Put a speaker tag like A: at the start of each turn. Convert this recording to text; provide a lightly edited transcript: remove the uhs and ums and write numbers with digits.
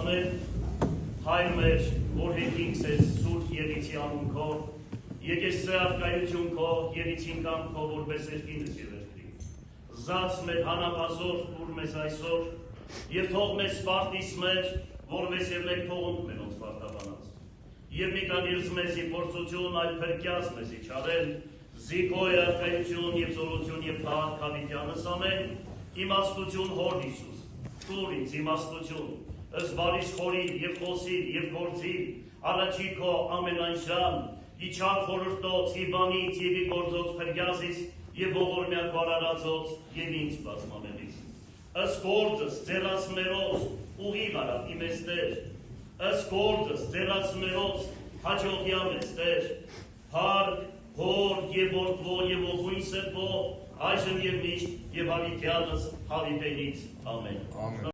A: անել, հայր մեր, որ հետինք սեզ սուրդ երիցի անուն քո, եկես սրավկայություն քո, երիցին կամ քո, որպես երկինս և երկրի։ Զաց մեր հանապազոր, ուր մեզ այսօր, և թող մեզ սպարտիս մեր, որպես և մեկ թողունք մենոց պարտաբանած։ Եվ մի կանիրս մեզի փորձություն, այլ փրկյաց մեզի չարել, զիկոյ արկայություն և զորություն և փահ կավիտյանս ամեն, իմաստություն հոր Հիսուս, տուր ինձ իմաստություն, ըստ բարիս խորիր և խոսիր և գործիր, առաջի քո ամենայն ժամ, իչար խորհրդոց, իբանից և ի գործոց փրկյազիս և ողորմյակ բարարածոց և ինձ բազմամեղից։ Ըստ գործս ձեռաց մերոց ուղիղ արա իմես Տեր, ըստ գործս ձեռաց մերոց հաջողյա մեզ Տեր, փառք, հոր և որդվո և ողույն սրբո, այժմ և միշտ և հավիտյանս հավիտենից ամեն։